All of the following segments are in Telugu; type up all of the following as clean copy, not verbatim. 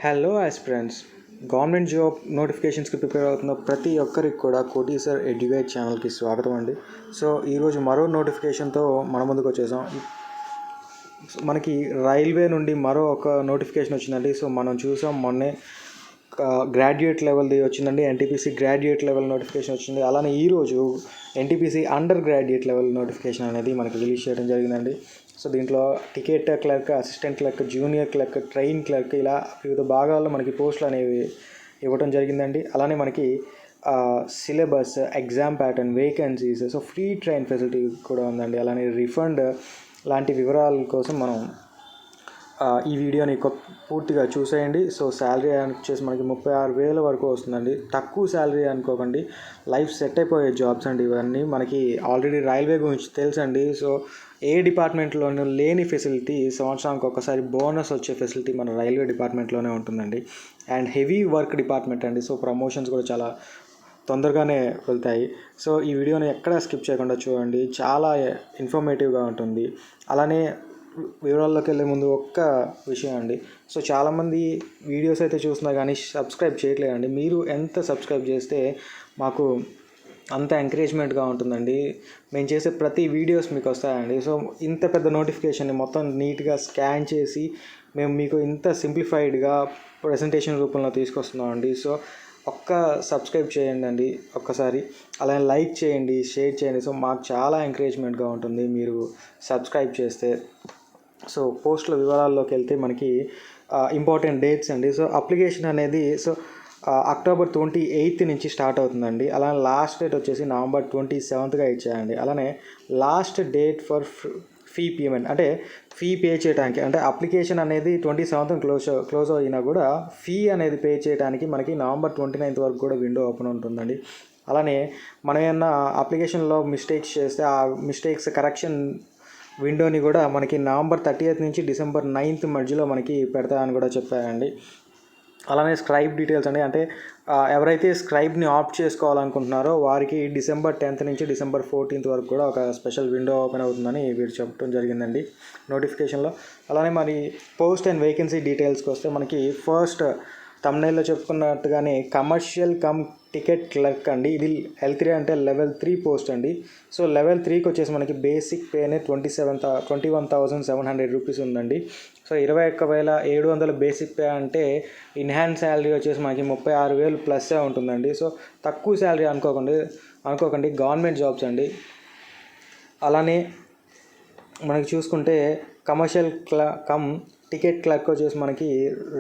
Hello aspirants. గవర్నమెంట్ జాబ్ నోటిఫికేషన్స్కి ప్రిపేర్ అవుతున్న ప్రతి ఒక్కరికి కూడా కోటి సార్ ఎడ్యుకేట్ ఛానల్కి స్వాగతం అండి. సో ఈరోజు మరో నోటిఫికేషన్తో మన ముందుకు వచ్చేసాం. మనకి రైల్వే నుండి మరో ఒక నోటిఫికేషన్ వచ్చిందండి. సో మనం చూసాం మొన్నే గ్రాడ్యుయేట్ లెవెల్ది వచ్చిందండి. ఎన్టీపీసీ గ్రాడ్యుయేట్ లెవెల్ నోటిఫికేషన్ వచ్చింది. అలానే ఈరోజు NTPC under graduate level notification అనేది మనకి రిలీజ్ చేయడం జరిగిందండి. సో దీంట్లో ticket clerk, assistant clerk, junior clerk, train clerk ఇలా వివిధ భాగాల్లో మనకి పోస్టులు అనేవి ఇవ్వడం జరిగిందండి. అలానే మనకి syllabus, exam pattern, vacancies, so free train facility కూడా ఉందండి. అలానే రిఫండ్ లాంటి వివరాల కోసం మనం ఈ వీడియోని పూర్తిగా చూసేయండి. సో శాలరీ వచ్చేసి మనకి 36,000 వరకు వస్తుందండి. తక్కువ శాలరీ అనుకోకండి, లైఫ్ సెట్ అయిపోయే జాబ్స్ అండి ఇవన్నీ. మనకి ఆల్రెడీ రైల్వే గురించి తెలుసండి. సో ఏ డిపార్ట్మెంట్లోనూ లేని ఫెసిలిటీ, సంవత్సరానికి ఒకసారి బోనస్ వచ్చే ఫెసిలిటీ మన రైల్వే డిపార్ట్మెంట్లోనే ఉంటుందండి. అండ్ హెవీ వర్క్ డిపార్ట్మెంట్ అండి. సో ప్రమోషన్స్ కూడా చాలా తొందరగానే వెళ్తాయి. సో ఈ వీడియోని ఎక్కడా స్కిప్ చేయకుండా చూడండి, చాలా ఇన్ఫర్మేటివ్గా ఉంటుంది. అలానే వివరాల్లోకి వెళ్ళే ముందు ఒక్క విషయం అండి. సో చాలామంది వీడియోస్ అయితే చూస్తున్నా కానీ సబ్స్క్రైబ్ చేయట్లేదండి. మీరు ఎంత సబ్స్క్రైబ్ చేస్తే మాకు అంత ఎంకరేజ్మెంట్గా ఉంటుందండి. మేము చేసే ప్రతి వీడియోస్ మీకు వస్తాయండి. సో ఇంత పెద్ద నోటిఫికేషన్ని మొత్తం నీట్గా స్కాన్ చేసి మేము మీకు ఇంత సింప్లిఫైడ్గా ప్రెజెంటేషన్ రూపంలో తీసుకొస్తున్నామండి. సో ఒక్క సబ్స్క్రైబ్ చేయండి ఒక్కసారి, అలానే లైక్ చేయండి, షేర్ చేయండి. సో మాకు చాలా ఎంకరేజ్మెంట్గా ఉంటుంది మీరు సబ్స్క్రైబ్ చేస్తే. సో పోస్టుల వివరాల్లోకి వెళ్తే మనకి ఇంపార్టెంట్ డేట్స్ అండి. సో అప్లికేషన్ అనేది అక్టోబర్ 28 నుంచి స్టార్ట్ అవుతుందండి. అలానే లాస్ట్ డేట్ వచ్చేసి నవంబర్ 27గా ఇచ్చాయండి. అలానే last date for fee payment, అంటే ఫీ పే చేయడానికి, అంటే అప్లికేషన్ అనేది 27 క్లోజ్ అయినా కూడా ఫీ అనేది పే చేయడానికి మనకి నవంబర్ 29 వరకు కూడా విండో ఓపెన్ ఉంటుందండి. అలానే మనం ఏమన్నా అప్లికేషన్లో మిస్టేక్స్ చేస్తే ఆ మిస్టేక్స్ కరెక్షన్ విండోని కూడా మనకి నవంబర్ 30 నుంచి డిసెంబర్ 9 మధ్యలో మనకి పెడతామని కూడా చెప్పారండి. అలానే స్క్రైబ్ డీటెయిల్స్ అండి, అంటే ఎవరైతే స్క్రైబ్ని ఆప్ట్ చేసుకోవాలనుకుంటున్నారో వారికి డిసెంబర్ 10 నుంచి డిసెంబర్ 14 వరకు కూడా ఒక స్పెషల్ విండో ఓపెన్ అవుతుందని వీరు చెప్పడం జరిగిందండి నోటిఫికేషన్లో. అలానే మరి పోస్ట్ అండ్ వేకెన్సీ డీటెయిల్స్కి వస్తే మనకి ఫస్ట్ తమ్నైల్లో చెప్పుకున్నట్టుగానే కమర్షియల్ కమ్ టికెట్ క్లర్క్ అండి. ఇది L3 అంటే లెవెల్ 3 పోస్ట్ అండి. సో లెవెల్ 3కి వచ్చేసి మనకి బేసిక్ పేనే 21,700 రూపీస్ ఉందండి. సో 21,700 బేసిక్ పే అంటే ఇన్హాన్స్ శాలరీ వచ్చేసి మనకి 36,000 ప్లస్సే ఉంటుందండి. సో తక్కువ శాలరీ అనుకోకండి, గవర్నమెంట్ జాబ్స్ అండి. అలానే మనకి చూసుకుంటే కమర్షియల్ కమ్ టికెట్ క్లర్క్ వచ్చేసి మనకి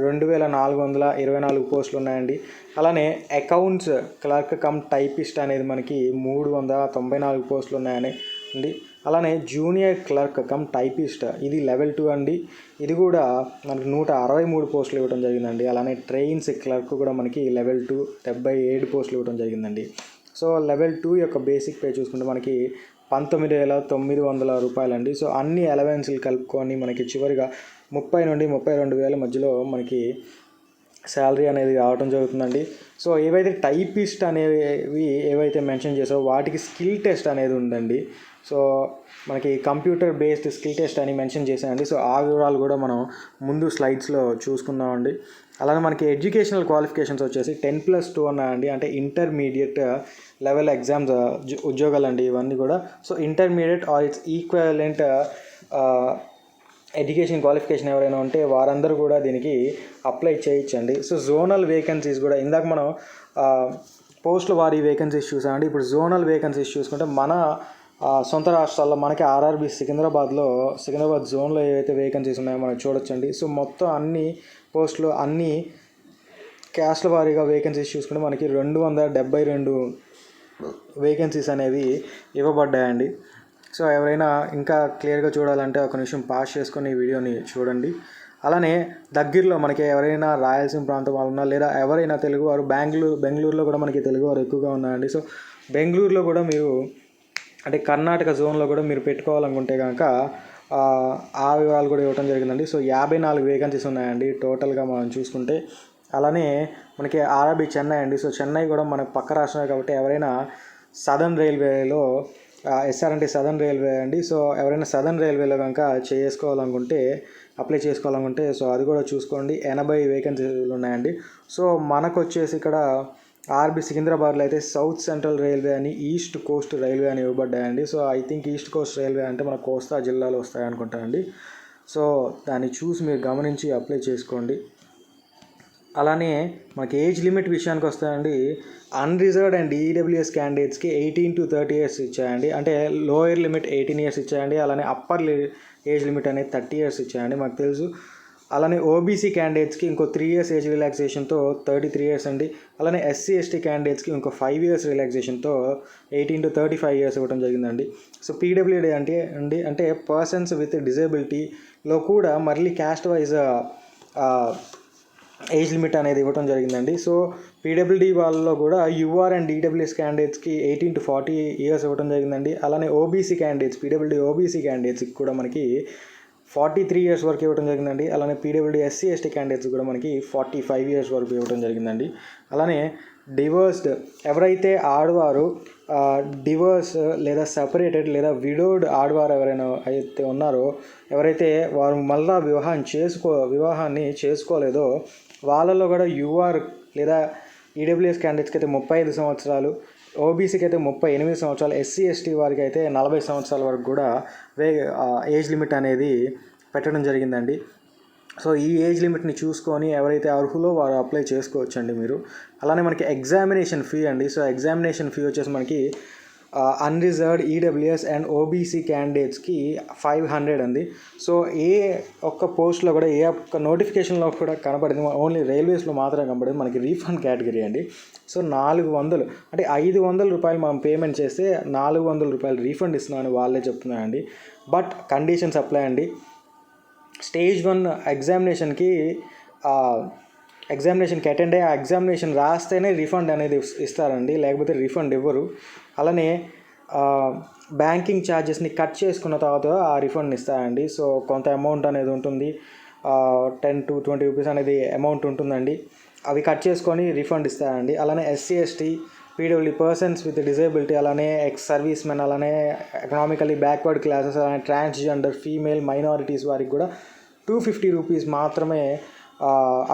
2,424 పోస్టులు ఉన్నాయండి. అలానే అకౌంట్స్ క్లర్క్ కమ్ టైపిస్ట్ అనేది మనకి 394 పోస్టులు ఉన్నాయని అండి. అలానే జూనియర్ క్లర్క్ కమ్ టైపిస్ట్ ఇది లెవెల్ 2 అండి. ఇది కూడా మనకి 163 పోస్టులు ఇవ్వడం జరిగిందండి. అలానే ట్రైన్స్ క్లర్క్ కూడా మనకి లెవెల్ 2 77 పోస్టులు ఇవ్వడం జరిగిందండి. సో లెవెల్ 2 యొక్క బేసిక్ పే చూసుకుంటే మనకి 19,900 రూపాయలండి. సో అన్ని అలవెన్స్లు కలుపుకొని మనకి చివరిగా 30 నుండి 32,000 మధ్యలో మనకి శాలరీ అనేది రావడం జరుగుతుందండి. సో ఏవైతే టైపిస్ట్ అనేవి ఏవైతే మెన్షన్ చేసారో వాటికి స్కిల్ టెస్ట్ అనేది ఉందండి. సో మనకి కంప్యూటర్ బేస్డ్ స్కిల్ టెస్ట్ అని మెన్షన్ చేశానండి. సో ఆ వివరాలు కూడా మనం ముందు స్లైడ్స్లో చూసుకుందామండి. అలానే మనకి ఎడ్యుకేషనల్ క్వాలిఫికేషన్స్ వచ్చేసి 10+2 ఉన్నాయండి. అంటే ఇంటర్మీడియట్ లెవెల్ ఎగ్జామ్స్ ఉద్యోగాలండి ఇవన్నీ కూడా. So intermediate or it's equivalent education qualification ఎవరైనా ఉంటే వారందరూ కూడా దీనికి అప్లై చేయొచ్చండి. సో జోనల్ వేకెన్సీస్ కూడా ఇందాక మనం పోస్టుల వారీ వేకెన్సీస్ చూసామండి. ఇప్పుడు జోనల్ వేకెన్సీస్ చూసుకుంటే మన సొంత రాష్ట్రాల్లో మనకి ఆర్ఆర్బీ సికింద్రాబాద్ జోన్లో ఏవైతే వేకెన్సీస్ ఉన్నాయో మనకు చూడొచ్చండి. సో మొత్తం అన్ని పోస్టులు అన్ని క్యాస్ట్ల వారీగా వేకెన్సీస్ చూసుకుంటే మనకి 272 వేకెన్సీస్ అనేవి ఇవ్వబడ్డాయండి. సో ఎవరైనా ఇంకా క్లియర్గా చూడాలంటే ఒక నిమిషం పాస్ చేసుకొని ఈ వీడియోని చూడండి. అలానే దగ్గరలో మనకి ఎవరైనా రాయలసీమ ప్రాంతం వాళ్ళు ఉన్నా, లేదా ఎవరైనా తెలుగువారు బెంగళూరులో కూడా మనకి తెలుగువారు ఎక్కువగా ఉన్నారండి. సో బెంగళూరులో కూడా మీరు, అంటే కర్ణాటక జోన్లో కూడా మీరు పెట్టుకోవాలనుకుంటే కనుక ఆ వివరాలు కూడా ఇవ్వడం జరిగిందండి. సో 54 వేకెన్సీస్ ఉన్నాయండి టోటల్గా మనం చూసుకుంటే. అలానే మనకి ఆర్ఆర్బీ చెన్నై అండి. సో చెన్నై కూడా మన పక్క రాష్ట్రమే కాబట్టి ఎవరైనా సదర్న్ రైల్వేలో ఎస్ఆర్ అంటే సదర్న్ రైల్వే అండి. సో ఎవరైనా సదర్న్ రైల్వేలో కనుక చేసుకోవాలనుకుంటే అప్లై చేసుకోవాలనుకుంటే సో అది కూడా చూసుకోండి. 80 వేకెన్సీలు ఉన్నాయండి. సో మనకు వచ్చేసి ఇక్కడ ఆర్బీ సికింద్రాబాద్లో అయితే సౌత్ సెంట్రల్ రైల్వే అని, ఈస్ట్ కోస్ట్ రైల్వే అని ఇవ్వబడ్డాయండి. So I think East Coast Railway అంటే మన కోస్తా జిల్లాలో వస్తాయి అనుకుంటానండి. సో దాన్ని చూసి మీరు గమనించి అప్లై చేసుకోండి. అలానే మనకి ఏజ్ లిమిట్ విషయానికి వస్తాయండి. అన్రిజర్వ్డ్ అండ్ ఈడబ్ల్యూఎస్ క్యాండిడేట్స్కి 18 to 30 years ఇచ్చాయండి. అంటే లోయర్ లిమిట్ 18 years ఇచ్చాయండి. అలానే అప్పర్ ఏజ్ లిమిట్ అనేది 30 years ఇచ్చాయండి, మాకు తెలుసు. అలానే ఓబీసీ క్యాండిడేట్స్కి ఇంకో 3 years ఏజ్ రిలాక్సేషన్తో 33 years అండి. అలానే ఎస్సీ ఎస్టీ క్యాండిడేట్స్కి ఇంకో 5 years రిలాక్సేషన్తో 18 to 35 years ఇవ్వడం జరిగిందండి. సో పీడబ్ల్యూడీ అంటే పర్సన్స్ విత్ డిజేబిలిటీలో కూడా మళ్ళీ క్యాస్ట్ వైజ్ ఏజ్ లిమిట్ అనేది ఇవ్వడం జరిగిందండి. సో పీడబ్ల్యూడీ వాళ్ళలో కూడా యూఆర్ అండ్ ఈడబ్ల్యూఎస్ క్యాండిడేట్స్కి 18 to 40 years ఇవ్వడం జరిగిందండి. అలానే ఓబీసీ క్యాండిడేట్స్, పీడబ్ల్యూడీ ఓబీసీ క్యాండిడేట్స్కి కూడా మనకి 43 years వరకు ఇవ్వడం జరిగిందండి. అలానే పీడబ్ల్యూడీ ఎస్సీ ఎస్టీ క్యాండిడేట్స్ కూడా మనకి 45 years వరకు ఇవ్వడం జరిగిందండి. అలానే డివోర్స్డ్ ఎవరైతే ఆడవారు డివోర్స్ లేదా సెపరేటెడ్ లేదా విడోడ్ ఆడవారు ఎవరైనా అయితే ఉన్నారో, ఎవరైతే వారు మళ్ళా వివాహాన్ని చేసుకోలేదో వాళ్ళలో కూడా యూఆర్ లేదా ఈడబ్ల్యూఎస్ క్యాండిడేట్స్కి అయితే 35 సంవత్సరాలు, ఓబీసీకి అయితే 38 సంవత్సరాలు, ఎస్సీ ఎస్టీ వారికి అయితే 40 సంవత్సరాల వరకు కూడా ఏజ్ లిమిట్ అనేది పెట్టడం జరిగిందండి. సో ఈ ఏజ్ లిమిట్ని చూసుకొని ఎవరైతే అర్హులో వారు అప్లై చేసుకోవచ్చండి మీరు. అలానే మనకి ఎగ్జామినేషన్ ఫీ అండి. సో ఎగ్జామినేషన్ ఫీ వచ్చేసి మనకి అన్రిజర్వ్డ్ ఈడబ్ల్యూఎస్ అండ్ ఓబీసీ క్యాండిడేట్స్కి 500 అండి. సో ఏ ఒక్క పోస్ట్లో కూడా ఏ ఒక్క నోటిఫికేషన్లో కూడా కనపడింది, ఓన్లీ రైల్వేస్లో మాత్రమే కనపడింది మనకి రీఫండ్ కేటగిరీ అండి. సో 400 అంటే 500 రూపాయలు మనం పేమెంట్ చేస్తే 400 రూపాయలు రీఫండ్ ఇస్తున్నామని వాళ్ళే చెప్తున్నారండి. బట్ కండిషన్స్ అప్లై అండి. స్టేజ్ 1 ఎగ్జామినేషన్కి అటెండ్ అయ్యి ఆ ఎగ్జామినేషన్ రాస్తేనే రిఫండ్ అనేది ఇస్తారండి, లేకపోతే రిఫండ్ ఇవ్వరు. అలానే బ్యాంకింగ్ ఛార్జెస్ని కట్ చేసుకున్న తర్వాత ఆ రిఫండ్ ఇస్తారండి. సో కొంత అమౌంట్ అనేది ఉంటుంది, 10 to 20 రూపీస్ అనేది అమౌంట్ ఉంటుందండి. అవి కట్ చేసుకొని రిఫండ్ ఇస్తారండి. అలానే SC ST PW persons with disability, అలానే ఎక్స్ సర్వీస్ మెన్, అలానే ఎకనామికలీ బ్యాక్వర్డ్ క్లాసెస్, అలానే ట్రాన్స్జెండర్ ఫీమేల్ మైనారిటీస్ వారికి కూడా 250 రూపీస్ మాత్రమే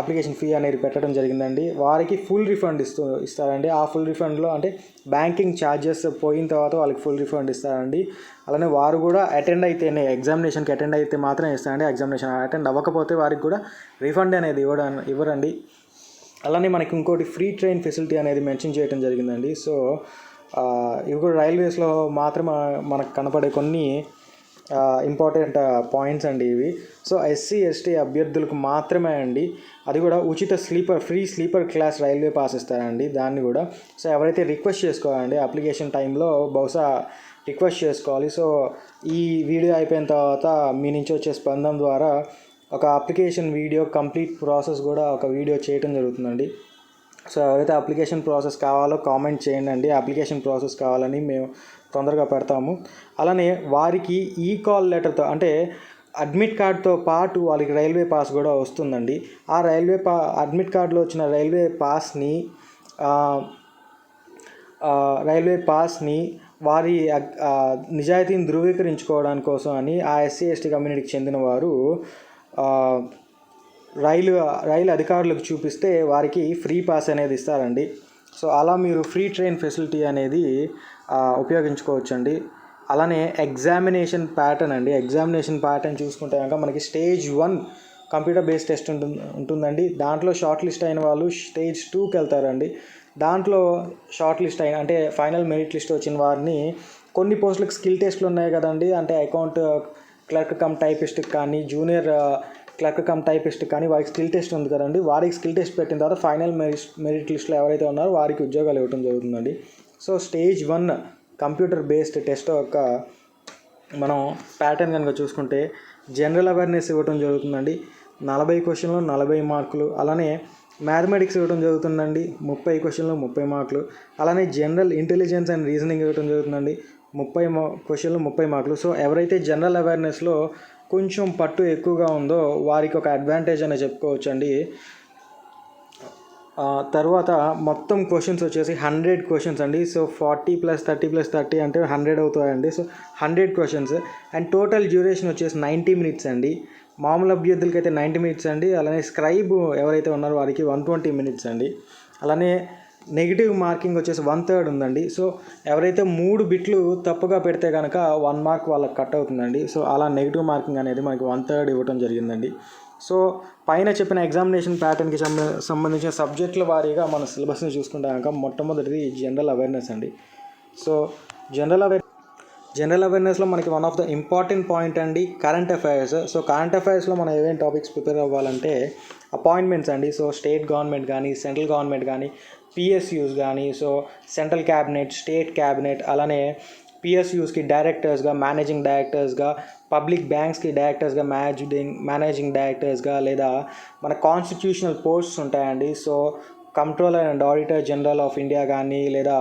అప్లికేషన్ ఫీ అనేది పెట్టడం జరిగిందండి. వారికి ఫుల్ రిఫండ్ ఇస్తారండి. ఆ ఫుల్ రిఫండ్లో అంటే బ్యాంకింగ్ ఛార్జెస్ పోయిన తర్వాత వాళ్ళకి ఫుల్ రిఫండ్ ఇస్తారండి. అలానే వారు కూడా అటెండ్ అయితే మాత్రమే ఇస్తారండి. ఎగ్జామినేషన్ అటెండ్ అవ్వకపోతే వారికి కూడా రిఫండ్ అనేది ఇవ్వరండి. అలానే మనకి ఇంకోటి ఫ్రీ ట్రైన్ ఫెసిలిటీ అనేది మెన్షన్ చేయడం జరిగిందండి. సో ఇవి కూడా రైల్వేస్లో మాత్రమే మనకు కనపడే కొన్ని ఇంపార్టెంట్ పాయింట్స్ అండి ఇవి. సో ఎస్సీ ఎస్టీ అభ్యర్థులకు మాత్రమే అండి, అది కూడా ఉచిత free sleeper class railway pass ఇస్తారండి దాన్ని కూడా. సో ఎవరైతే రిక్వెస్ట్ చేసుకోవాలండి అప్లికేషన్ టైంలో బహుశా రిక్వెస్ట్ చేసుకోవాలి. సో ఈ వీడియో అయిపోయిన తర్వాత మీ నుంచి వచ్చే స్పందన ద్వారా ఒక అప్లికేషన్ వీడియో కంప్లీట్ ప్రాసెస్ కూడా ఒక వీడియో చేయడం జరుగుతుందండి. సో ఎవరైతే అప్లికేషన్ ప్రాసెస్ కావాలో కామెంట్ చేయండి. అప్లికేషన్ ప్రాసెస్ కావాలని మేము తొందరగా పెడతాము. అలానే వారికి ఈ కాల్ లెటర్తో అంటే అడ్మిట్ కార్డ్తో పాటు వాళ్ళకి రైల్వే పాస్ కూడా వస్తుందండి. ఆ అడ్మిట్ కార్డులో వచ్చిన రైల్వే పాస్ని వారి నిజాయితీని ధృవీకరించుకోవడానికి కోసం అని ఆ ఎస్సీ ఎస్టీ కమ్యూనిటీకి చెందిన వారు రైలు అధికారులకు చూపిస్తే వారికి ఫ్రీ పాస్ అనేది ఇస్తారండి. సో అలా మీరు ఫ్రీ ట్రైన్ ఫెసిలిటీ అనేది ఉపయోగించుకోవచ్చండి. అలానే ఎగ్జామినేషన్ ప్యాటర్న్ చూసుకుంటే కనుక మనకి స్టేజ్ 1 కంప్యూటర్ బేస్డ్ టెస్ట్ ఉంటుందండి. దాంట్లో షార్ట్ లిస్ట్ అయిన వాళ్ళు స్టేజ్ 2కి వెళ్తారండి. దాంట్లో షార్ట్ లిస్ట్ అయిన అంటే ఫైనల్ మెరిట్ లిస్ట్ వచ్చిన వారిని కొన్ని పోస్టులకు స్కిల్ టెస్ట్లు ఉన్నాయి కదండి, అంటే అకౌంట్ క్లర్క్ కమ్ టైపిస్ట్ కానీ జూనియర్ క్లర్క్ కమ్ టైపిస్ట్ కానీ వారికి స్కిల్ టెస్ట్ ఉంది కదండి. వారికి స్కిల్ టెస్ట్ పెట్టిన తర్వాత ఫైనల్ మెరిట్ లిస్ట్లో ఎవరైతే ఉన్నారో వారికి ఉద్యోగాలు ఇవ్వడం జరుగుతుందండి. So stage 1 computer based test యొక్క మనం ప్యాటర్న్ కనుక చూసుకుంటే జనరల్ అవేర్నెస్ ఇవ్వడం జరుగుతుందండి. 40 క్వశ్చన్లు 40 మార్కులు. అలానే మ్యాథమెటిక్స్ ఇవ్వడం జరుగుతుందండి, 30 క్వశ్చన్లు 30 మార్కులు. అలానే జనరల్ ఇంటెలిజెన్స్ అండ్ రీజనింగ్ ఇవ్వడం జరుగుతుందండి, 30 క్వశ్చన్లు 30 మార్కులు. సో ఎవరైతే జనరల్ అవేర్నెస్లో కొంచెం పట్టు ఎక్కువగా ఉందో వారికి ఒక అడ్వాంటేజ్ అని చెప్పుకోవచ్చండి. తర్వాత మొత్తం క్వశ్చన్స్ వచ్చేసి 100 క్వశ్చన్స్ అండి. సో 40 + 30 + 30 అంటే 100 అవుతాయండి. So 100 questions and total duration వచ్చేసి 90 minutes అండి. మామూలు అభ్యర్థులకి అయితే 90 మినిట్స్ అండి. అలానే స్క్రైబ్ ఎవరైతే ఉన్నారో వారికి 120 మినిట్స్ అండి. అలానే నెగిటివ్ మార్కింగ్ వచ్చేసి 1/3 ఉందండి. సో ఎవరైతే 3 బిట్లు తప్పుగా పెడితే కనుక 1 మార్క్ వాళ్ళకి కట్ అవుతుందండి. సో అలా నెగిటివ్ మార్కింగ్ అనేది మనకి 1/3 ఇవ్వడం జరిగిందండి. సో పైన చెప్పిన ఎగ్జామినేషన్ ప్యాటర్న్కి సంబంధించిన సబ్జెక్టుల వారీగా మన సిలబస్ని చూసుకుంటే కనుక మొట్టమొదటిది జనరల్ అవేర్నెస్ అండి. సో జనరల్ అవేర్నెస్లో మనకి one of the important point అండి కరెంట్ అఫైర్స్. సో కరెంట్ అఫైర్స్లో మనం ఏమేమి టాపిక్స్ ప్రిపేర్ అవ్వాలంటే అపాయింట్మెంట్స్ అండి. సో స్టేట్ గవర్నమెంట్ కానీ సెంట్రల్ గవర్నమెంట్ కానీ పిఎస్యూస్ కానీ, so central cabinet, state cabinet, అలానే పిఎస్యూస్కి డైరెక్టర్స్గా, మేనేజింగ్ డైరెక్టర్స్గా, పబ్లిక్ బ్యాంక్స్కి డైరెక్టర్స్గా, మేనేజింగ్ డైరెక్టర్స్గా, లేదా మన కాన్స్టిట్యూషనల్ పోస్ట్స్ ఉంటాయండి. So controller and auditor general of India కానీ, లేదా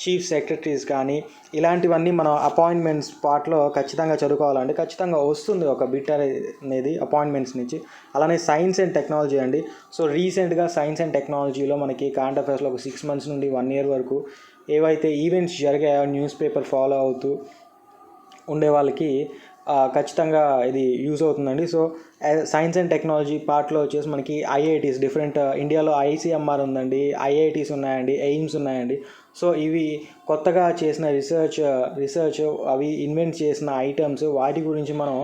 చీఫ్ సెక్రటరీస్ కానీ, ఇలాంటివన్నీ మనం అపాయింట్మెంట్స్ పార్ట్లో ఖచ్చితంగా చదువుకోవాలండి. ఖచ్చితంగా వస్తుంది ఒక బిట్ అనేది అపాయింట్మెంట్స్ నుంచి. అలానే సైన్స్ అండ్ టెక్నాలజీ అండి. సో రీసెంట్గా సైన్స్ అండ్ టెక్నాలజీలో మనకి కరెంట్ అఫైర్స్లో ఒక 6 months నుండి 1 year వరకు ఏవైతే ఈవెంట్స్ జరిగాయో న్యూస్ పేపర్ ఫాలో అవుతూ ఉండే వాళ్ళకి ఖచ్చితంగా ఇది యూజ్ అవుతుందండి. సో సైన్స్ అండ్ టెక్నాలజీ పార్ట్లో వచ్చేసి మనకి ఐఐటీస్ డిఫరెంట్ ఇండియాలో ఐసీఎంఆర్ ఉందండి, ఐఐటీస్ ఉన్నాయండి, ఎయిమ్స్ ఉన్నాయండి. సో ఇవి కొత్తగా చేసిన రీసెర్చ్ అవి ఇన్వెంట్ చేసిన ఐటమ్స్ వాటి గురించి మనం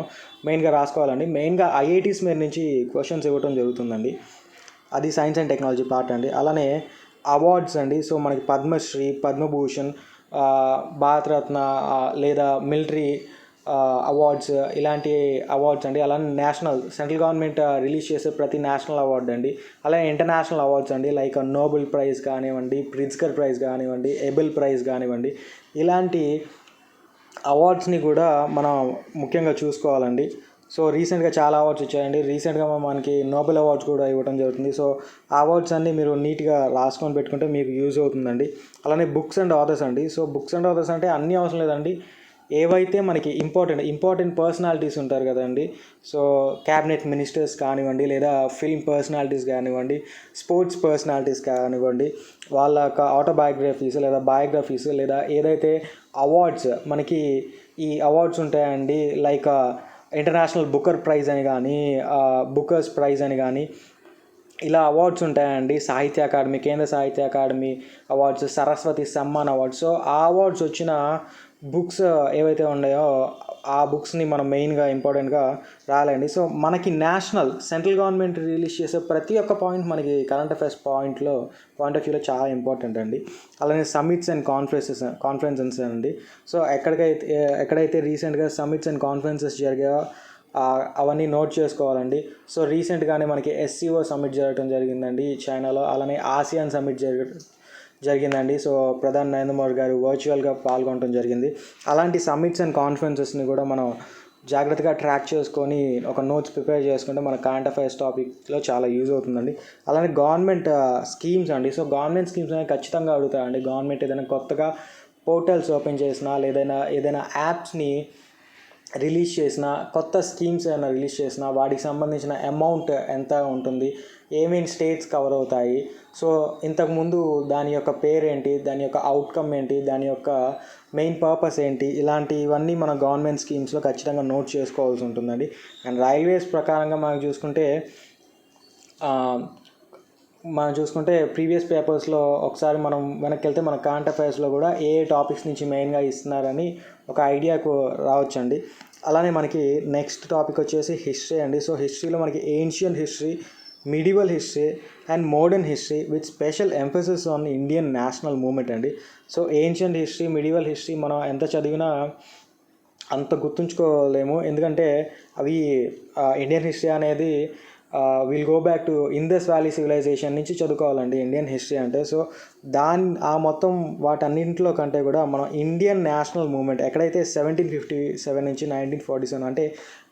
మెయిన్గా రాసుకోవాలండి. మెయిన్గా ఐఐటీస్ మీద నుంచి క్వశ్చన్స్ ఇవ్వడం జరుగుతుందండి. అది సైన్స్ అండ్ టెక్నాలజీ పార్ట్ అండి. అలానే అవార్డ్స్ అండి. సో మనకి పద్మశ్రీ, పద్మభూషణ్, భారతరత్న లేదా మిలిటరీ అవార్డ్స్, ఇలాంటి అవార్డ్స్ అండి. అలానే సెంట్రల్ గవర్నమెంట్ రిలీజ్ చేసే ప్రతి నేషనల్ అవార్డు అండి. అలాగే ఇంటర్నేషనల్ అవార్డ్స్ అండి, లైక్ నోబెల్ ప్రైజ్ కానివ్వండి, ప్రిట్జ్కర్ ప్రైజ్ కానివ్వండి, ఎబెల్ ప్రైజ్ కానివ్వండి, ఇలాంటి అవార్డ్స్ని కూడా మనం ముఖ్యంగా చూసుకోవాలండి. సో రీసెంట్గా చాలా అవార్డ్స్ వచ్చాయండి. రీసెంట్గా మనకి నోబెల్ అవార్డ్స్ కూడా ఇవ్వడం జరుగుతుంది. సో ఆ అవార్డ్స్ అన్నీ మీరు నీట్గా రాసుకొని పెట్టుకుంటే మీకు యూజ్ అవుతుందండి. అలానే బుక్స్ అండ్ ఆథర్స్ అండి. సో బుక్స్ అండ్ ఆథర్స్ అంటే అన్నీ అవసరం లేదండి, ఏవైతే మనకి ఇంపార్టెంట్ పర్సనాలిటీస్ ఉంటారు కదండి. సో క్యాబినెట్ మినిస్టర్స్ కానివ్వండి, లేదా ఫిల్మ్ పర్సనాలిటీస్ కానివ్వండి, స్పోర్ట్స్ పర్సనాలిటీస్ కానివ్వండి, వాళ్ళ యొక్క ఆటోబయోగ్రఫీస్ లేదా బయోగ్రఫీస్, లేదా ఏదైతే అవార్డ్స్ మనకి ఈ అవార్డ్స్ ఉంటాయండి, లైక్ ఇంటర్నేషనల్ బుకర్ ప్రైజ్ అని కానీ, బుకర్స్ ప్రైజ్ అని కానీ, ఇలా అవార్డ్స్ ఉంటాయండి. సాహిత్య అకాడమీ, కేంద్ర సాహిత్య academy awards, Saraswati Samman awards. So ఆ అవార్డ్స్ వచ్చిన బుక్స్ ఏవైతే ఉన్నాయో ఆ బుక్స్ని మనం మెయిన్గా ఇంపార్టెంట్గా రాయాలండి. సో మనకి సెంట్రల్ గవర్నమెంట్ రిలీజ్ చేసే ప్రతి ఒక్క పాయింట్ మనకి కరెంట్ అఫైర్స్ పాయింట్ ఆఫ్ వ్యూలో చాలా ఇంపార్టెంట్ అండి. అలానే సమ్మిట్స్ అండ్ కాన్ఫరెన్సెస్ అండి. సో ఎక్కడైతే రీసెంట్గా సమ్మిట్స్ అండ్ కాన్ఫరెన్సెస్ జరిగాయో అవన్నీ నోట్ చేసుకోవాలండి. సో రీసెంట్గానే మనకి SCO సమ్మిట్ జరగడం జరిగిందండి చైనాలో. అలానే ఆసియాన్ సమ్మిట్ జరిగిందండి. సో ప్రధాని నరేంద్ర మోడీ గారు వర్చువల్గా పాల్గొనడం జరిగింది. అలాంటి సమ్మిట్స్ అండ్ కాన్ఫరెన్సెస్ని కూడా మనం జాగ్రత్తగా ట్రాక్ చేసుకొని ఒక నోట్స్ ప్రిపేర్ చేసుకుంటే మన కరెంట్ అఫైర్స్ టాపిక్లో చాలా యూజ్ అవుతుందండి. అలానే గవర్నమెంట్ స్కీమ్స్ అండి. సో గవర్నమెంట్ స్కీమ్స్ అనేవి ఖచ్చితంగా అడుగుతాయండి. గవర్నమెంట్ ఏదైనా కొత్తగా పోర్టల్స్ ఓపెన్ చేసినా, లేదా ఏదైనా యాప్స్ని రిలీజ్ చేసిన, కొత్త స్కీమ్స్ ఏమైనా రిలీజ్ చేసినా వాటికి సంబంధించిన అమౌంట్ ఎంత ఉంటుంది, ఏమేమి స్టేట్స్ కవర్ అవుతాయి, సో ఇంతకుముందు దాని యొక్క పేరేంటి, దాని యొక్క అవుట్కమ్ ఏంటి, దాని యొక్క మెయిన్ పర్పస్ ఏంటి, ఇలాంటివన్నీ మన గవర్నమెంట్ స్కీమ్స్లో ఖచ్చితంగా నోట్ చేసుకోవాల్సి ఉంటుందండి. అండ్ రైల్వేస్ ప్రకారంగా మనం చూసుకుంటే ప్రీవియస్ పేపర్స్లో ఒకసారి మనం వెనక్కి వెళ్తే మన కరెంట్ అఫైర్స్లో కూడా ఏ టాపిక్స్ నుంచి మెయిన్గా ఇస్తున్నారని ఒక ఐడియాకు రావచ్చండి. అలానే మనకి నెక్స్ట్ టాపిక్ వచ్చేసి హిస్టరీ అండి. సో హిస్టరీలో మనకి ancient history, medieval history and modern history with special emphasis on Indian national movement అండి. So ancient history, medieval history మనం ఎంత చదివినా అంత గుర్తుంచుకోలేము, ఎందుకంటే అవి ఇండియన్ హిస్టరీ అనేది will go back to Indus valley civilisation నుంచి చదువుకోవాలండి ఇండియన్ హిస్టరీ అంటే. సో మొత్తం వాటన్నింటిలో కంటే కూడా మనం ఇండియన్ నేషనల్ మూవ్మెంట్ ఎక్కడైతే 1757 నుంచి 1947 అంటే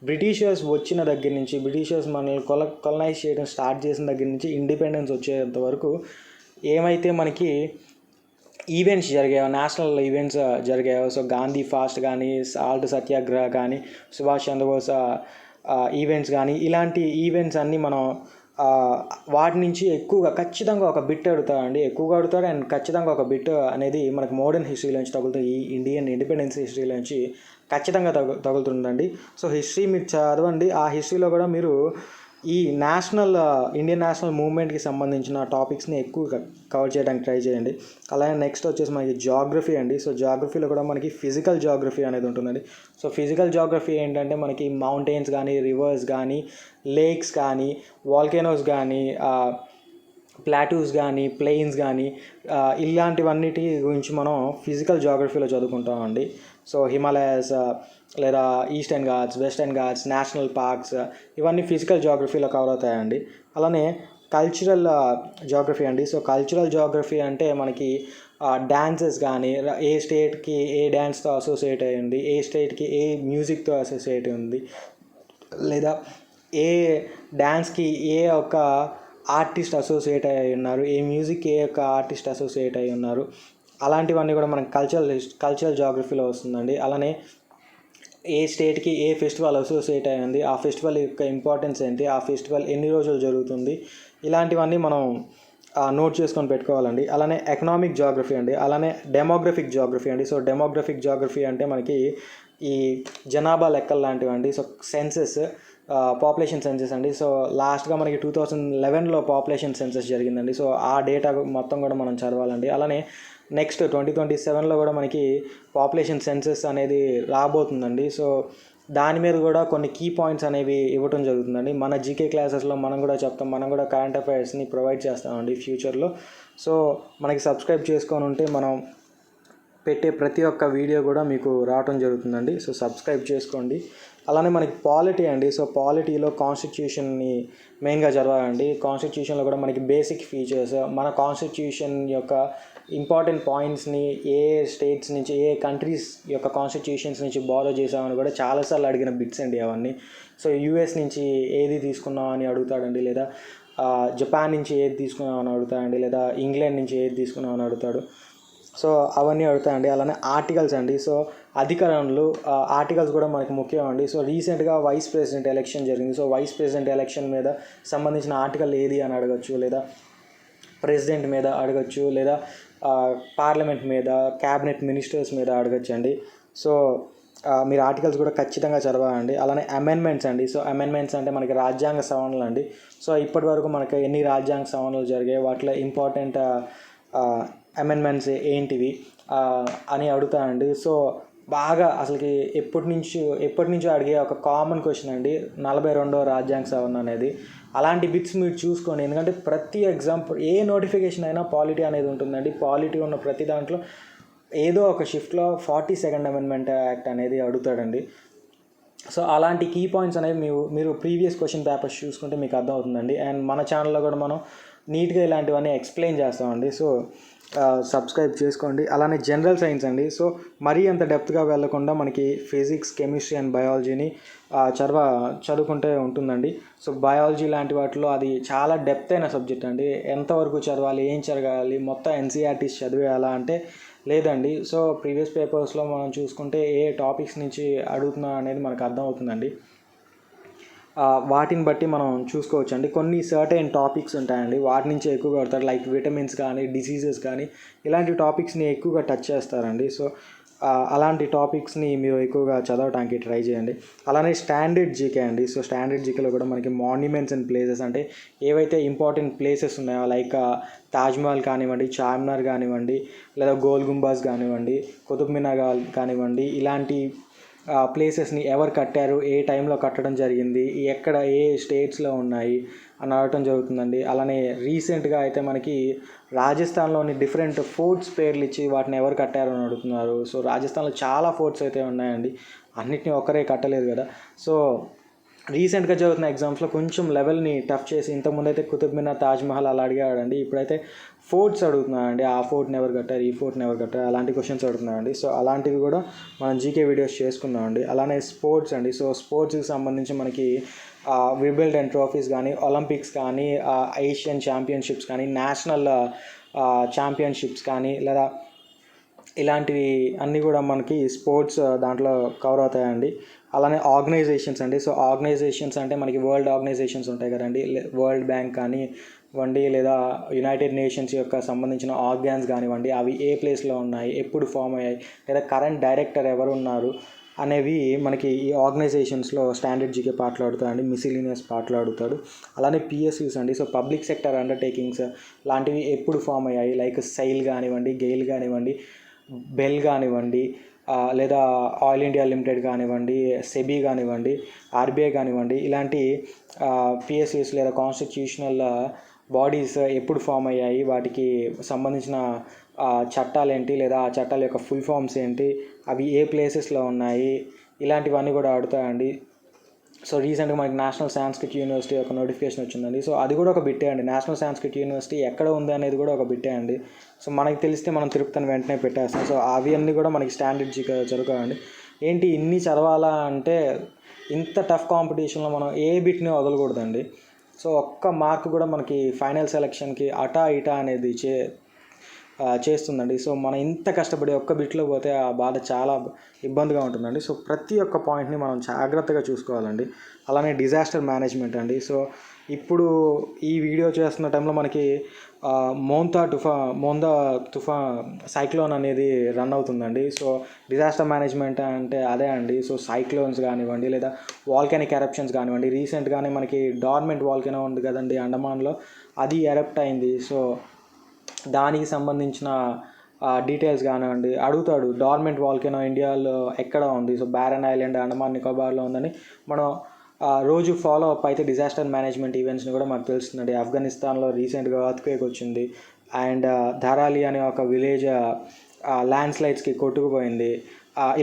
బ్రిటిషర్స్ వచ్చిన దగ్గర నుంచి, బ్రిటిషర్స్ మనల్ని కొలనైజ్ చేయడం స్టార్ట్ చేసిన దగ్గర నుంచి ఇండిపెండెన్స్ వచ్చేంత వరకు ఏమైతే మనకి ఈవెంట్స్ జరిగాయో, నేషనల్ ఈవెంట్స్ జరిగాయో, సో గాంధీ ఫాస్ట్ కానీ, సాల్ట్ సత్యాగ్రహ కానీ, సుభాష్ చంద్రబోస్ ఈవెంట్స్ కానీ, ఇలాంటి ఈవెంట్స్ అన్నీ మనం వాటి నుంచి ఎక్కువగా ఖచ్చితంగా ఒక బిట్ అడుగుతాడండి, ఎక్కువగా అడుగుతాడు. అండ్ ఖచ్చితంగా ఒక బిట్ అనేది మనకు మోడర్న్ హిస్టరీలోంచి తగులుతుంది, ఈ ఇండియన్ ఇండిపెండెన్స్ హిస్టరీలోంచి ఖచ్చితంగా తగులుతుందండి. సో హిస్టరీ మీరు చదవండి, ఆ హిస్టరీలో కూడా మీరు ఈ ఇండియన్ నేషనల్ మూవ్మెంట్కి సంబంధించిన టాపిక్స్ని ఎక్కువ కవర్ చేయడానికి ట్రై చేయండి. అలాగే నెక్స్ట్ వచ్చేసి మనకి జాగ్రఫీ అండి. సో జాగ్రఫీలో కూడా మనకి ఫిజికల్ జాగ్రఫీ అనేది ఉంటుందండి. సో ఫిజికల్ జాగ్రఫీ ఏంటంటే మనకి మౌంటైన్స్ కానీ, రివర్స్ కానీ, లేక్స్ కానీ, వాల్కెనోస్ కానీ, ప్లాటూస్ కానీ, ప్లెయిన్స్ కానీ, ఇలాంటివన్నిటి గురించి మనం ఫిజికల్ జాగ్రఫీలో చదువుకుంటామండి. సో హిమాలయాస్ లేదా eastern Ghats, western Ghats, national parks, ఇవన్నీ ఫిజికల్ జాగ్రఫీలో కవర్ అవుతాయండి. అలానే కల్చరల్ జాగ్రఫీ అండి. సో కల్చరల్ జాగ్రఫీ అంటే మనకి డ్యాన్సెస్ కానీ, ఏ స్టేట్కి ఏ డ్యాన్స్తో అసోసియేట్ అయ్యి ఉంది, ఏ స్టేట్కి ఏ మ్యూజిక్తో అసోసియేట్ ఉంది, లేదా ఏ డ్యాన్స్కి ఏ ఒక ఆర్టిస్ట్ అసోసియేట్ అయ్యి ఉన్నారు, ఏ మ్యూజిక్ ఏ యొక్క ఆర్టిస్ట్ అసోసియేట్ అయ్యి ఉన్నారు, అలాంటివన్నీ కూడా మనకి కల్చరల్ జాగ్రఫీలో వస్తుందండి. అలానే ఏ స్టేట్కి ఏ ఫెస్టివల్ అసోసియేట్ అయ్యి ఉంది, ఆ ఫెస్టివల్ యొక్క ఇంపార్టెన్స్ ఏంటి, ఆ ఫెస్టివల్ ఎన్ని రోజులు జరుగుతుంది, ఇలాంటివన్నీ మనం నోట్ చేసుకొని పెట్టుకోవాలండి. అలానే ఎకనామిక్ జాగ్రఫీ అండి. అలానే డెమోగ్రఫిక్ జాగ్రఫీ అండి. సో డెమోగ్రఫిక్ జాగ్రఫీ అంటే మనకి ఈ జనాభా లెక్కలు లాంటివి అండి. సో సెన్సెస్, పాపులేషన్ సెన్సెస్ అండి. సో లాస్ట్గా మనకి 2011లో పాపులేషన్ సెన్సెస్ జరిగిందండి. సో ఆ డేటా మొత్తం కూడా మనం చదవాలండి. అలానే నెక్స్ట్ 2027లో కూడా మనకి పాపులేషన్ సెన్సెస్ అనేది రాబోతుందండి. సో దాని మీద కూడా కొన్ని కీ పాయింట్స్ అనేవి ఇవ్వటం జరుగుతుందండి. మన జీకే క్లాసెస్లో మనం కూడా చెప్తాం, మనం కూడా కరెంట్ అఫైర్స్ని ప్రొవైడ్ చేస్తామండి ఫ్యూచర్లో. సో మనకి సబ్స్క్రైబ్ చేసుకొని ఉంటే మనం పెట్టే ప్రతి ఒక్క వీడియో కూడా మీకు రావటం జరుగుతుందండి. సో సబ్స్క్రైబ్ చేసుకోండి. అలానే మనకి పాలిటీ అండి. సో పాలిటీలో కాన్స్టిట్యూషన్ని మెయిన్గా చదవాలండి. కాన్స్టిట్యూషన్లో కూడా మనకి బేసిక్ ఫీచర్స్, మన కాన్స్టిట్యూషన్ యొక్క ఇంపార్టెంట్ పాయింట్స్ని ఏ స్టేట్స్ నుంచి, ఏ కంట్రీస్ యొక్క కాన్స్టిట్యూషన్స్ నుంచి బారో చేసామని కూడా చాలాసార్లు అడిగిన బిట్స్ అండి అవన్నీ. సో యూఎస్ నుంచి ఏది తీసుకున్నామని అడుగుతాడండి, లేదా జపాన్ నుంచి ఏది తీసుకున్నామని అడుగుతాడండి, లేదా ఇంగ్లాండ్ నుంచి ఏది తీసుకున్నామని అడుగుతాడు. సో అవన్నీ అడుగుతాయండి. అలానే ఆర్టికల్స్ అండి. సో అధికరణలు, ఆర్టికల్స్ కూడా మనకి ముఖ్యం అండి. సో రీసెంట్గా వైస్ ప్రెసిడెంట్ ఎలక్షన్ జరిగింది. సో వైస్ ప్రెసిడెంట్ ఎలక్షన్ మీద సంబంధించిన ఆర్టికల్ ఏది అని అడగచ్చు, లేదా ప్రెసిడెంట్ మీద అడగచ్చు, లేదా పార్లమెంట్ మీద, క్యాబినెట్ మినిస్టర్స్ మీద అడగచ్చు అండి. సో మీరు ఆర్టికల్స్ కూడా ఖచ్చితంగా చదవాలండి. అలానే అమెండ్మెంట్స్ అండి. సో అమెండ్మెంట్స్ అంటే మనకి రాజ్యాంగ సవరణలు అండి. సో ఇప్పటి వరకు మనకి ఎన్ని రాజ్యాంగ సవరణలు జరిగాయి, వాటిలో ఇంపార్టెంట్ అమెండ్మెంట్స్ ఏంటివి అని అడుగుతానండి. సో బాగా అసలుకి ఎప్పటి నుంచో అడిగే ఒక కామన్ క్వశ్చన్ అండి 42వ రాజ్యాంగ సవరణ అనేది. అలాంటి బిట్స్ మీరు చూసుకోండి, ఎందుకంటే ప్రతి ఎగ్జాంపుల్ ఏ నోటిఫికేషన్ అయినా పాలిటీ అనేది ఉంటుందండి. పాలిటీ ఉన్న ప్రతి దాంట్లో ఏదో ఒక షిఫ్ట్లో 42nd అమెండ్మెంట్ యాక్ట్ అనేది అడుగుతాడండి. సో అలాంటి కీ పాయింట్స్ అనేవి మీరు ప్రీవియస్ క్వశ్చన్ పేపర్స్ చూసుకుంటే మీకు అర్థమవుతుందండి. అండ్ మన ఛానల్లో కూడా మనం నీట్గా ఇలాంటివన్నీ ఎక్స్ప్లెయిన్ చేస్తామండి. సో సబ్స్క్రైబ్ చేసుకోండి. అలానే జనరల్ సైన్స్ అండి. సో మరీ అంత డెప్త్గా వెళ్ళకుండా మనకి ఫిజిక్స్, కెమిస్ట్రీ అండ్ బయాలజీని చదువుకుంటే ఉంటుందండి. సో బయాలజీ లాంటి వాటిలో అది చాలా డెప్త్ అయిన సబ్జెక్ట్ అండి. ఎంతవరకు చదవాలి, ఏం చదవాలి, మొత్తం ఎన్సీఆర్టీస్ చదివేయాలా అంటే లేదండి. సో ప్రీవియస్ పేపర్స్లో మనం చూసుకుంటే ఏ టాపిక్స్ నుంచి అడుగుతున్నా అనేది మనకు అర్థమవుతుందండి. వాటిని బట్టి మనం చూసుకోవచ్చు అండి. కొన్ని సర్టెన్ టాపిక్స్ ఉంటాయండి, వాటి నుంచి ఎక్కువగా పడతారు. లైక్ విటమిన్స్ కానీ, డిసీజెస్ కానీ, ఇలాంటి టాపిక్స్ని ఎక్కువగా టచ్ చేస్తారండి. సో అలాంటి టాపిక్స్ని మీరు ఎక్కువగా చదవడానికి ట్రై చేయండి. అలానే స్టాండర్డ్ జీకే అండి. సో స్టాండర్డ్ జీకేలో కూడా మనకి మాన్యుమెంట్స్ అండ్ ప్లేసెస్ అంటే ఏవైతే ఇంపార్టెంట్ ప్లేసెస్ ఉన్నాయో, లైక్ తాజ్మహల్ కానివ్వండి, చార్మినార్ కానివ్వండి, లేదా గోల్ గుంబాజ్ కానివ్వండి, కుతుబ్ మినార్ కానివ్వండి, ఇలాంటి ప్లేసెస్ని ఎవరు కట్టారు, ఏ టైంలో కట్టడం జరిగింది, ఎక్కడ ఏ స్టేట్స్లో ఉన్నాయి అని అడగటం జరుగుతుందండి. అలానే రీసెంట్గా అయితే మనకి రాజస్థాన్లోని డిఫరెంట్ ఫోర్ట్స్ పేర్లు ఇచ్చి వాటిని ఎవరు కట్టారు అని అడుగుతున్నారు. సో రాజస్థాన్లో చాలా ఫోర్ట్స్ అయితే ఉన్నాయండి, అన్నిటిని ఒకరే కట్టలేదు కదా. సో రీసెంట్గా జరుగుతున్న ఎగ్జామ్స్లో కొంచెం లెవెల్ని టఫ్ చేసి, ఇంతకుముందు అయితే కుతుబ్ మినార్, తాజ్మహల్ అలా అడిగాడండి, ఇప్పుడైతే ఫోర్ట్స్ అడుగుతున్నారండి. ఆ ఫోర్ట్ని ఎవరు కట్టారు, ఈ ఫోర్ట్ని ఎవరు కట్టారు, అలాంటి క్వశ్చన్స్ అడుగుతున్నారండి. సో అలాంటివి కూడా మనం జీకే వీడియోస్ చేసుకున్నామండి. అలానే స్పోర్ట్స్ అండి. సో స్పోర్ట్స్కి సంబంధించి మనకి వింబిల్డన్ ట్రోఫీస్ కానీ, ఒలింపిక్స్ కానీ, ఏషియన్ ఛాంపియన్షిప్స్ కానీ, నేషనల్ ఛాంపియన్షిప్స్ కానీ, లేదా ఇలాంటివి అన్నీ కూడా మనకి స్పోర్ట్స్ దాంట్లో కవర్ అవుతాయండి. అలానే ఆర్గనైజేషన్స్ అండి. సో ఆర్గనైజేషన్స్ అంటే మనకి వరల్డ్ ఆర్గనైజేషన్స్ ఉంటాయి కదండి, వరల్డ్ బ్యాంక్ కానివ్వండి, లేదా యునైటెడ్ నేషన్స్ యొక్క సంబంధించిన ఆర్గాన్స్ కానివ్వండి, అవి ఏ ప్లేస్లో ఉన్నాయి, ఎప్పుడు ఫామ్ అయ్యాయి, లేదా కరెంట్ డైరెక్టర్ ఎవరు ఉన్నారు అనేవి మనకి ఈ ఆర్గనైజేషన్స్లో స్టాండర్డ్ జీకే పార్ట్లో అడుగుతాయండి, మిసిలీనియస్ పార్ట్లో అడుగుతాడు. అలానే పిఎస్యూస్ అండి. సో పబ్లిక్ సెక్టర్ అండర్టేకింగ్స్ లాంటివి ఎప్పుడు ఫామ్ అయ్యాయి, లైక్ సెయిల్ కానివ్వండి, గెయిల్ కానివ్వండి, బెల్ కానివ్వండి, లేదా ఆయిల్ ఇండియా లిమిటెడ్ కానివ్వండి, సెబీ కానివ్వండి, ఆర్బీఐ కానివ్వండి, ఇలాంటి పిఎస్యూస్ లేదా కాన్స్టిట్యూషనల్ బాడీస్ ఎప్పుడు ఫామ్ అయ్యాయి, వాటికి సంబంధించిన చట్టాలు ఏంటి, లేదా ఆ చట్టాల యొక్క ఫుల్ ఫామ్స్ ఏంటి, అవి ఏ ప్లేసెస్లో ఉన్నాయి, ఇలాంటివన్నీ కూడా అడుగుతాయండి. సో రీసెంట్గా మనకి నేషనల్ సాంస్క్రిట్ యూనివర్సిటీ ఒక నోటిఫికేషన్ వచ్చిందండి. సో అది కూడా ఒక బిట్టే అండి. నేషనల్ సాంస్క్రిట్ యూనివర్సిటీ ఎక్కడ ఉంది అనేది కూడా ఒక బిట్టే అండి. సో మనకి తెలిస్తే మనం తిరుపతిని వెంటనే పెట్టేస్తాం. సో అవి అన్నీ కూడా మనకి స్టాండర్డ్ జీకే జరుగుతాయండి. ఏంటి ఇన్ని చదవాలా అంటే, ఇంత టఫ్ కాంపిటీషన్లో మనం ఏ బిట్ని వదలకూడదండి. సో ఒక్క మార్క్ కూడా మనకి ఫైనల్ సెలక్షన్కి అటా ఇటా అనేది చేస్తుందండి. సో మనం ఇంత కష్టపడి ఒక్క బిట్లో పోతే ఆ బాధ చాలా ఇబ్బందిగా ఉంటుందండి. సో ప్రతి ఒక్క పాయింట్ని మనం జాగ్రత్తగా చూసుకోవాలండి. అలానే డిజాస్టర్ మేనేజ్మెంట్ అండి. సో ఇప్పుడు ఈ వీడియో చేస్తున్న టైంలో మనకి మోందా తుఫాన్ సైక్లోన్ అనేది రన్ అవుతుందండి. సో డిజాస్టర్ మేనేజ్మెంట్ అంటే అదే అండి. సో సైక్లోన్స్ కానివ్వండి, లేదా వాల్కానిక్ ఎరప్షన్స్ కానివ్వండి, రీసెంట్గానే మనకి డార్మెంట్ వాల్కెనో ఉంది కదండి అండమాన్లో, అది ఎరప్ట్ అయింది. సో దానికి సంబంధించిన డీటెయిల్స్ కానివ్వండి అడుగుతాడు. డార్మెంట్ వాల్కెనో ఇండియాలో ఎక్కడ ఉంది, సో బ్యారన్ ఐలాండ్, అండమాన్ నికోబార్లో ఉందని మనం రోజు ఫాలో అప్ అయితే డిజాస్టర్ మేనేజ్మెంట్ ఈవెంట్స్ని కూడా మనకు తెలుస్తుందండి. ఆఫ్ఘనిస్తాన్లో రీసెంట్గా ఎర్త్క్వేక్ వచ్చింది, అండ్ ధారాలి అనే ఒక విలేజ్ ల్యాండ్ స్లైడ్స్కి కొట్టుకుపోయింది.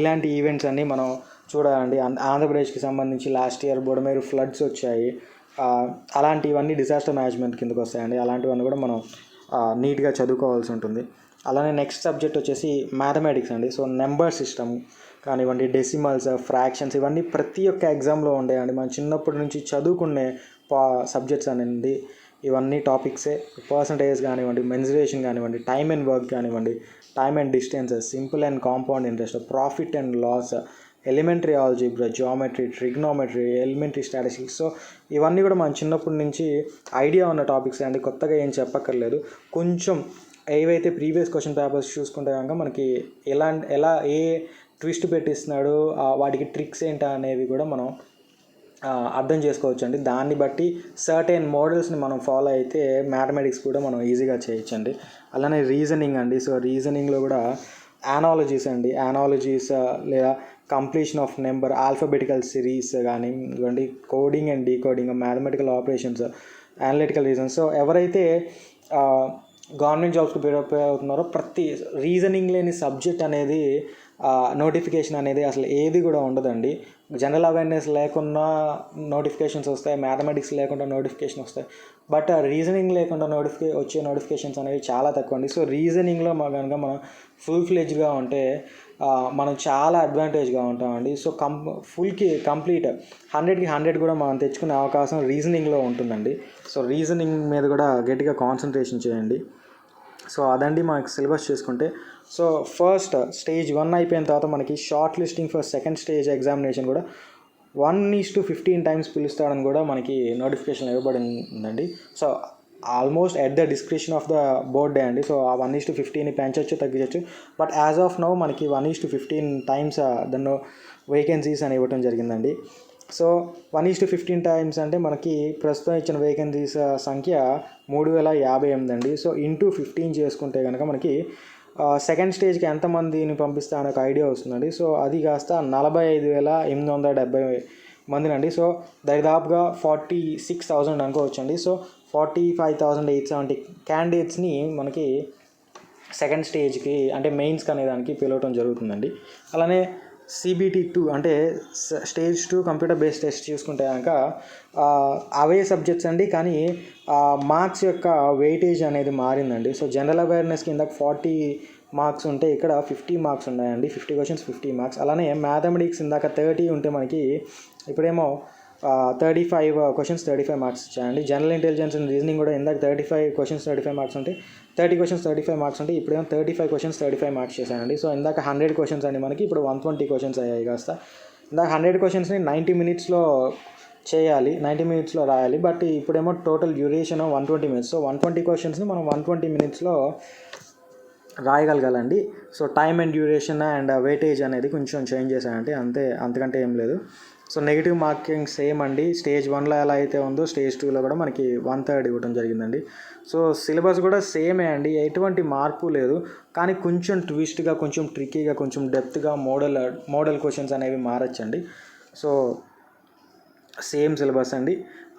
ఇలాంటి ఈవెంట్స్ అన్నీ మనం చూడాలండి. ఆంధ్రప్రదేశ్కి సంబంధించి లాస్ట్ ఇయర్ బుడమేరు ఫ్లడ్స్ వచ్చాయి. అలాంటివన్నీ డిజాస్టర్ మేనేజ్మెంట్ కిందకు వస్తాయండి. అలాంటివన్నీ కూడా మనం నీట్గా చదువుకోవాల్సి ఉంటుంది. అలానే నెక్స్ట్ సబ్జెక్ట్ వచ్చేసి మ్యాథమెటిక్స్ అండి. సో నెంబర్ సిస్టమ్ కానివ్వండి, డెసిమల్స్, ఫ్రాక్షన్స్, ఇవన్నీ ప్రతి ఒక్క ఎగ్జామ్లో ఉండేయండి. మనం చిన్నప్పటి నుంచి చదువుకునే సబ్జెక్ట్స్ అనేది ఇవన్నీ టాపిక్సే. పర్సంటేజ్ కానివ్వండి, మెన్సురేషన్ కానివ్వండి, టైమ్ అండ్ వర్క్ కానివ్వండి, time and distances, simple and compound interest, profit and loss, elementary algebra, geometry, trigonometry, elementary statistics. So ఇవన్నీ కూడా మనం చిన్నప్పటి నుంచి ఐడియా ఉన్న టాపిక్స్ అండి. కొత్తగా ఏం చెప్పక్కర్లేదు. కొంచెం ఏవైతే ప్రీవియస్ క్వశ్చన్ పేపర్స్ చూసుకుంటే కనుక మనకి ఎలా ఏ ట్విస్ట్ పెట్టిస్తున్నాడు, వాటికి ట్రిక్స్ ఏంటా అనేవి కూడా మనం అర్థం చేసుకోవచ్చు అండి. దాన్ని బట్టి సర్టెన్ మోడల్స్ని మనం ఫాలో అయితే మ్యాథమెటిక్స్ కూడా మనం ఈజీగా చేయొచ్చండి. అలానే రీజనింగ్ అండి. సో రీజనింగ్లో కూడా యానాలజీస్ అండి. యానాలజీస్ లేదా completion of number, alphabetical series కానివ్వండి, coding and decoding, mathematical operations, analytical reasons. So ఎవరైతే గవర్నమెంట్ జాబ్స్కి ప్రిపేర్ అవుతున్నారో ప్రతి రీజనింగ్ లేని సబ్జెక్ట్ అనేది నోటిఫికేషన్ అనేది అసలు ఏది కూడా ఉండదండి. జనరల్ అవేర్నెస్ లేకుండా నోటిఫికేషన్స్ వస్తాయి, మ్యాథమెటిక్స్ లేకుండా నోటిఫికేషన్ వస్తాయి, బట్ రీజనింగ్ లేకుండా వచ్చే నోటిఫికేషన్స్ అనేవి చాలా తక్కువ అండి. సో రీజనింగ్లో కనుక మనం ఫుల్ ఫ్లెడ్జ్గా ఉంటే మనం చాలా అడ్వాంటేజ్గా ఉంటామండి. సో కంప్లీట్ 100కి 100 కూడా మనం తెచ్చుకునే అవకాశం రీజనింగ్లో ఉంటుందండి. సో రీజనింగ్ మీద కూడా గట్టిగా కాన్సన్ట్రేషన్ చేయండి. సో అదండి మనకి సిలబస్ చేసుకుంటే. సో ఫస్ట్ స్టేజ్ 1 అయిపోయిన తర్వాత మనకి short listing for second stage examination కూడా 1:15 టైమ్స్ పిలుస్తాడని కూడా మనకి నోటిఫికేషన్ ఇవ్వబడిందండి. So almost at the description of the బోర్డే అండి. సో ఆ 1:15ని పెంచవచ్చు, తగ్గించవచ్చు, బట్ యాజ్ ఆఫ్ నౌ మనకి 1:15 టైమ్స్ దాన్ని వేకెన్సీస్ అని ఇవ్వటం జరిగిందండి. సో 1:15 టైమ్స్ అంటే మనకి ప్రస్తుతం ఇచ్చిన వేకెన్సీస్ సంఖ్య 3058 అండి. సో ఇంటూ 15 చేసుకుంటే కనుక మనకి సెకండ్ స్టేజ్కి ఎంతమందిని పంపిస్తా అనే ఒక ఐడియా వస్తుందండి. సో అది కాస్త 45,870 మందినండి. సో దాదాపుగా 46,000 అనుకోవచ్చండి. సో 45,870 క్యాండిడేట్స్ని మనకి సెకండ్ స్టేజ్కి అంటే మెయిన్స్కి అనేదానికి పిలవటం జరుగుతుందండి. అలానే CBT 2 అంటే స్టేజ్ 2 కంప్యూటర్ బేస్డ్ టెస్ట్ చూసుకుంటే కనుక అవే సబ్జెక్ట్స్ అండి, కానీ మార్క్స్ యొక్క వెయిటేజ్ అనేది మారిందండి. సో జనరల్ అవేర్నెస్ కింద 40 మార్క్స్ ఉంటే ఇక్కడ 50 మార్క్స్ ఉన్నాయండి. 50 క్వశ్చన్స్ 50 మార్క్స్. అలానే మ్యాథమెటిక్స్ ఇందాక 30 ఉంటే మనకి ఇప్పుడేమో 35 క్వశ్చన్స్ 35 మార్క్స్ ఇచ్చాయండి. జనరల్ ఇంటెలిజెన్స్ అండ్ రీజనింగ్ కూడా ఇందాక 35 క్వశ్చన్స్ 35 మార్క్స్ ఉంటే 30 క్వశ్చన్స్ 35 మార్క్స్ ఉంటే ఇప్పుడేమో 35 క్వశ్చన్స్ 35 మార్క్స్ చేశానండి. సో ఇందాక 100 క్వశ్చన్స్ అండి మనకి, ఇప్పుడు 120 క్వశ్చన్స్ అయ్యాయి కాస్త. ఇందాక 100 క్వశ్చన్స్ని 90 మినిట్స్లో చేయాలి, 90 మినిట్స్లో రాయాలి. బట్ ఇప్పుడేమో టోటల్ డ్యూరేషన్ 120 మినిట్స్. సో 120 క్వశ్చన్స్ని మనం 120 మినిట్స్లో రాయగలగాలండి. So time and duration and weightage అనేది కొంచెం చేంజ్ చేశానంటే అంతే, అంతకంటే ఏం లేదు. సో నెగిటివ్ మార్కింగ్ సేమ్ అండి. స్టేజ్ 1లో ఎలా అయితే ఉందో స్టేజ్ 2లో కూడా మనకి 1/3 ఇవ్వడం జరిగిందండి. సో సిలబస్ కూడా సేమే అండి, ఎటువంటి మార్పు లేదు. కానీ కొంచెం ట్విస్ట్గా, కొంచెం ట్రిక్కీగా, కొంచెం డెప్త్గా మోడల్ క్వశ్చన్స్ అనేవి మారచ్చండి. సో సేమ్ సిలబస్ అండి.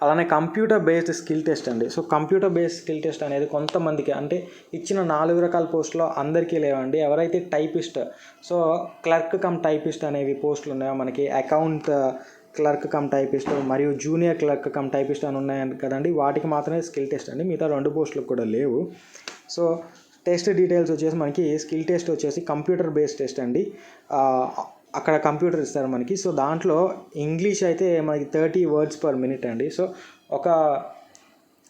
అలానే కంప్యూటర్ బేస్డ్ స్కిల్ టెస్ట్ అండి. So computer based skill test అనేది కొంతమందికి, అంటే ఇచ్చిన 4 రకాల పోస్టులో అందరికీ లేవండి. ఎవరైతే typist, so clerk cum typist అనేవి పోస్టులు ఉన్నాయో మనకి, అకౌంట్ క్లర్క్ కమ్ టైపిస్ట్ మరియు జూనియర్ క్లర్క్ కమ్ టైపిస్ట్ అని ఉన్నాయి కదండి, వాటికి మాత్రమే స్కిల్ టెస్ట్ అండి. మిగతా 2 పోస్టులకు కూడా లేవు. సో టెస్ట్ డీటెయిల్స్ వచ్చేసి మనకి స్కిల్ టెస్ట్ వచ్చేసి కంప్యూటర్ బేస్డ్ టెస్ట్ అండి. అక్కడ కంప్యూటర్ ఇస్తారు మనకి. సో దాంట్లో ఇంగ్లీష్ అయితే మనకి 30 words per minute అండి. సో ఒక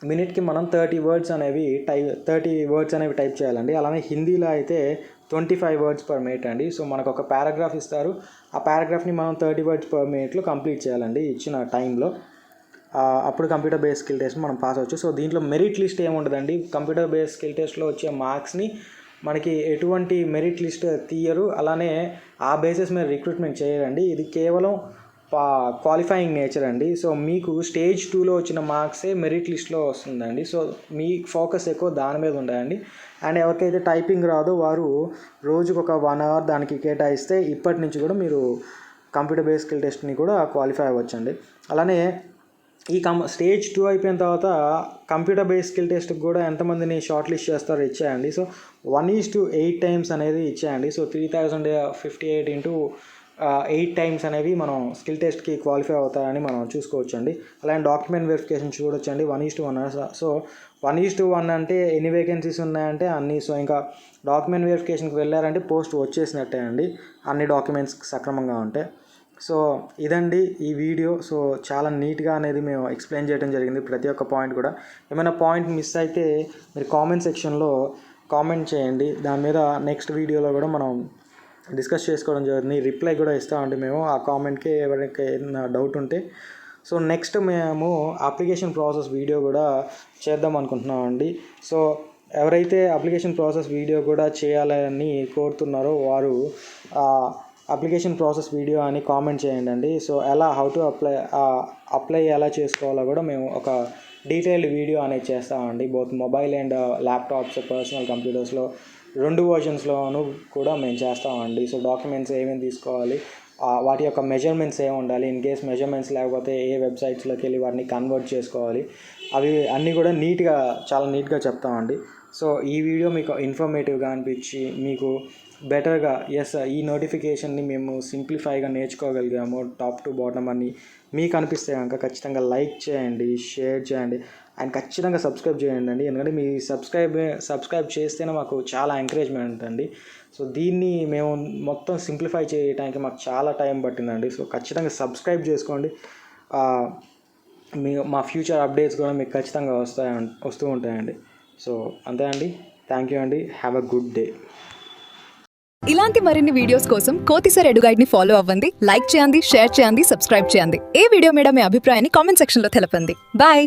మినిట్కి మనం 30 words అనేవి టైప్ చేయాలండి. అలానే హిందీలో అయితే 25 words per minute అండి. సో మనకు ఒక పారాగ్రాఫ్ ఇస్తారు, ఆ పారాగ్రాఫ్ని మనం 30 words per minuteలో కంప్లీట్ చేయాలండి ఇచ్చిన టైంలో. అప్పుడు కంప్యూటర్ బేస్డ్ స్కిల్ టెస్ట్ మనం పాస్ అవ్వచ్చు. సో దీంట్లో మెరిట్ లిస్ట్ ఏముండదండి. కంప్యూటర్ బేస్డ్ స్కిల్ టెస్ట్లో వచ్చే మార్క్స్ని మనకి ఎటువంటి మెరిట్ లిస్ట్ తీయరు, అలానే ఆ బేసిస్ మీద రిక్రూట్మెంట్ చేయరండి. ఇది కేవలం క్వాలిఫైయింగ్ నేచర్ అండి. సో మీకు స్టేజ్ 2లో వచ్చిన మార్క్సే మెరిట్ లిస్ట్లో వస్తుందండి. సో మీ ఫోకస్ ఎక్కువ దాని మీద ఉండాలండి. అండ్ ఎవరికైతే టైపింగ్ రాదో వారు రోజుకు ఒక 1 hour దానికి కేటాయిస్తే ఇప్పటి నుంచి కూడా మీరు కంప్యూటర్ బేస్డ్ స్కిల్ టెస్ట్ని కూడా క్వాలిఫై అవ్వచ్చండి. అలానే ఈ స్టేజ్ 2 అయిపోయిన తర్వాత కంప్యూటర్ బేస్డ్ స్కిల్ టెస్ట్కి కూడా ఎంతమందిని షార్ట్ లిస్ట్ చేస్తారో ఇచ్చాయండి. సో 1:8 టైమ్స్ అనేది ఇచ్చాయండి. సో 3058 into 8 టైమ్స్ అనేవి మనం స్కిల్ టెస్ట్కి క్వాలిఫై అవుతారని మనం చూసుకోవచ్చండి. అలానే డాక్యుమెంట్ వెరిఫికేషన్ చూడొచ్చండి 1:1. సో 1:1 అంటే ఎన్ని వేకెన్సీస్ ఉన్నాయంటే అన్నీ. సో ఇంకా డాక్యుమెంట్ వెరిఫికేషన్కి వెళ్ళారంటే పోస్ట్ వచ్చేసినట్టే అండి, అన్ని డాక్యుమెంట్స్ సక్రమంగా ఉంటాయి. సో ఇదండి ఈ వీడియో. సో చాలా నీట్గా అనేది మేము ఎక్స్ప్లెయిన్ చేయడం జరిగింది, ప్రతి ఒక్క పాయింట్ కూడా. ఏమైనా పాయింట్ మిస్ అయితే మీరు కామెంట్ సెక్షన్లో కామెంట్ చేయండి, దాని మీద నెక్స్ట్ వీడియోలో కూడా మనం డిస్కస్ చేసుకోవడం జరుగుతుంది. రిప్లై కూడా ఇస్తామండి మేము ఆ కామెంట్కి, ఎవరికి ఏదైనా డౌట్ ఉంటే. సో నెక్స్ట్ మేము అప్లికేషన్ ప్రాసెస్ వీడియో కూడా చేద్దాం అనుకుంటున్నామండి. సో ఎవరైతే అప్లికేషన్ ప్రాసెస్ వీడియో కూడా చేయాలని కోరుతున్నారో వారు అప్లికేషన్ ప్రాసెస్ వీడియో అని కామెంట్ చేయండి. సో హౌ టు అప్లై ఎలా చేసుకోవాలో కూడా మేము ఒక డీటెయిల్డ్ వీడియో అనేది చేస్తామండి. Both mobile and laptops, personal కంప్యూటర్స్లో 2 వర్షన్స్లోనూ కూడా మేము చేస్తామండి. సో డాక్యుమెంట్స్ ఏమేమి తీసుకోవాలి, వాటి యొక్క మెజర్మెంట్స్ ఏమి ఉండాలి, ఇన్ కేస్ మెజర్మెంట్స్ లేకపోతే ఏ వెబ్సైట్స్లోకి వెళ్ళి వాటిని కన్వర్ట్ చేసుకోవాలి, అవి అన్నీ కూడా చాలా నీట్గా చెప్తామండి. సో ఈ వీడియో మీకు ఇన్ఫర్మేటివ్గా అనిపించి మీకు బెటర్గా ఈ నోటిఫికేషన్ని మేము సింప్లిఫైగా నేర్చుకోగలిగాము టాప్ టు బాటమ్ అని మీకు అనిపిస్తే కనుక ఖచ్చితంగా లైక్ చేయండి, షేర్ చేయండి అండ్ ఖచ్చితంగా సబ్స్క్రైబ్ చేయండి. ఎందుకంటే మీ సబ్స్క్రైబ్ చేస్తేనే మాకు చాలా ఎంకరేజ్మెంట్ అండి. సో దీన్ని మేము మొత్తం సింప్లిఫై చేయడానికి మాకు చాలా టైం పట్టిందండి. సో ఖచ్చితంగా సబ్స్క్రైబ్ చేసుకోండి. మా ఫ్యూచర్ అప్డేట్స్ కూడా మీకు ఖచ్చితంగా వస్తూ ఉంటాయండి. సో అంతే అండి, థ్యాంక్ యూ అండి, హ్యావ్ అ గుడ్ డే. ఇలాంటి మరిన్ని వీడియోస్ కోసం కోతి సర్ ఎడ్యుగైడ్ ని ఫాలో అవ్వండి, లైక్ చేయండి, షేర్ చేయండి, సబ్స్క్రైబ్ చేయండి. ఏ వీడియో మీద మీ అభిప్రాయాన్ని కామెంట్ సెక్షన్ లో తెలపండి. బాయ్.